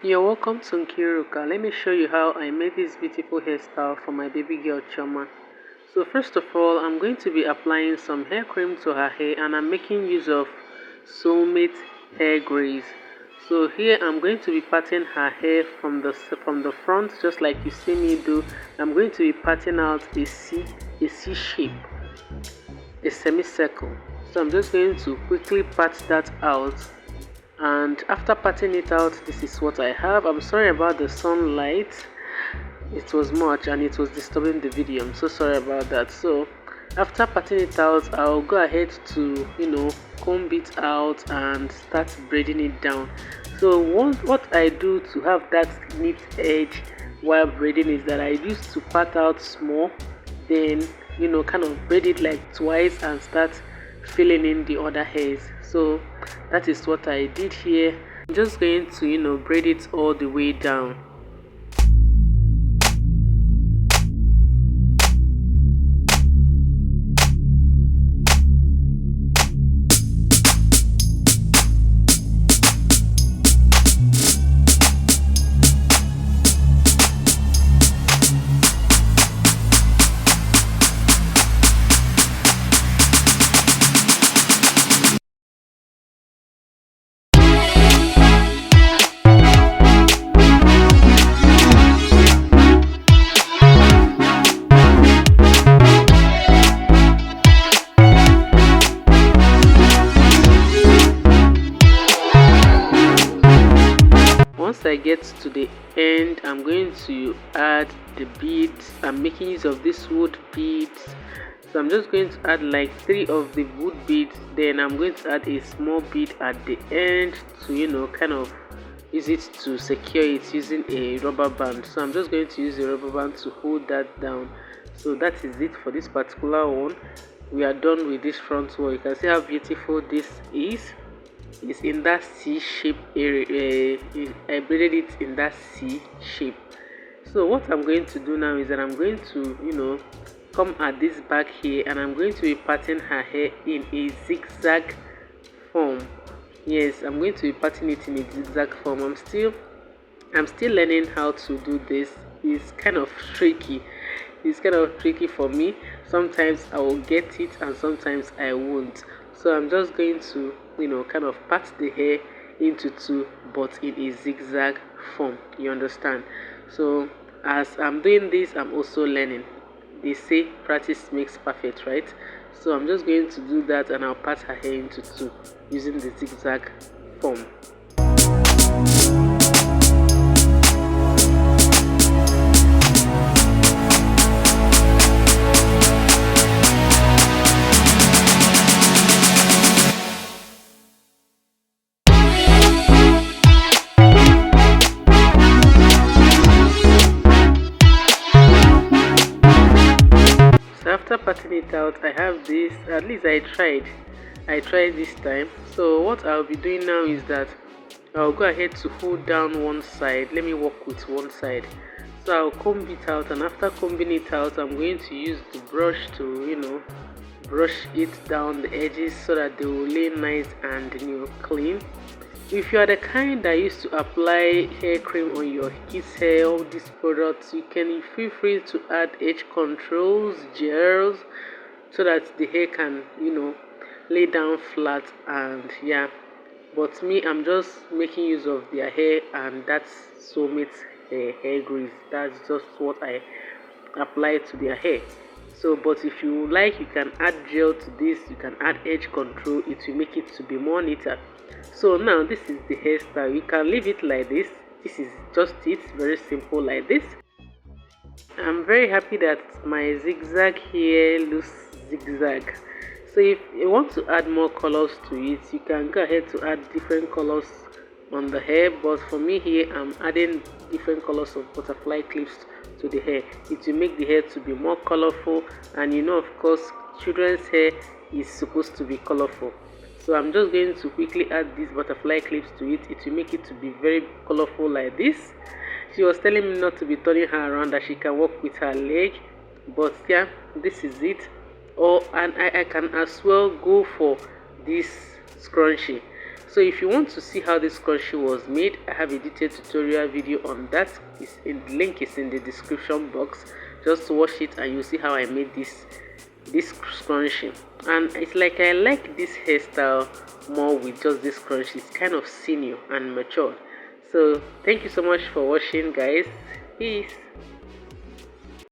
You're welcome to Nkiruka. Let me show you how I made this beautiful hairstyle for my baby girl Chioma. So first of all, I'm going to be applying some hair cream to her hair, and I'm making use of Soulmate hair grease. So here I'm going to be parting her hair from the front, just like you see me do. I'm going to be parting out a C shape, a semicircle. So I'm just going to quickly part that out. And after parting it out, this is what I have. I'm sorry about the sunlight, it was much and it was disturbing the video. I'm so sorry about that. So after parting it out, I'll go ahead to comb it out and start braiding it down. So what I do to have that neat edge while braiding is that I used to part out small, then kind of braid it like twice and start filling in the other hairs. So that is what I did here. I'm just going to braid it all the way down. Once I get to the end, I'm going to add the beads. I'm making use of this wood beads, so I'm just going to add like 3 of the wood beads. Then I'm going to add a small bead at the end to kind of use it to secure it using a rubber band. So I'm just going to use a rubber band to hold that down. So that is it for this particular one. We are done with this front wall. You can see how beautiful this is. It's in that C shape area. I braided it in that C shape. So what I'm going to do now is that I'm going to come at this back here, and I'm going to be parting her hair in a zigzag form. Yes, I'm going to be parting it in a zigzag form. I'm still learning how to do this. It's kind of tricky. It's kind of tricky for me. Sometimes I will get it and sometimes I won't. So I'm just going to kind of part the hair into 2, but in a zigzag form. You understand? So as I'm doing this, I'm also learning. They say practice makes perfect, right? So I'm just going to do that, and I'll part her hair into 2 using the zigzag form. After parting it out, I have this. At least I tried this time. So what I'll be doing now is that I'll go ahead to hold down one side. Let me work with one side. So I'll comb it out, and after combing it out, I'm going to use the brush to brush it down the edges so that they will lay nice and clean. If you are the kind that used to apply hair cream on your kids' hair, all these products, you can feel free to add edge controls, gels, so that the hair can lay down flat. And yeah, but me, I'm just making use of their hair, and that's Soulmate hair grease. That's just what I apply to their hair. So but if you like, you can add gel to this, you can add edge control. It will make it to be more neater. So now this is the hairstyle. You can leave it like this. This is just it, very simple like this. I'm very happy that my zigzag here looks zigzag. So if you want to add more colors to it, you can go ahead to add different colors on the hair. But for me here, I'm adding different colors of butterfly clips to the hair. It will make the hair to be more colorful, and of course children's hair is supposed to be colorful. So I'm just going to quickly add these butterfly clips to it. It will make it to be very colorful like this. She was telling me not to be turning her around, that she can walk with her leg, but yeah, this is it. And I can as well go for this scrunchie. So if you want to see how this scrunchie was made, I have a detailed tutorial video on that. The link is in the description box. Just watch it and you'll see how I made this scrunchie. And it's like I like this hairstyle more with just this scrunchie. It's kind of senior and mature. So thank you so much for watching, guys. Peace.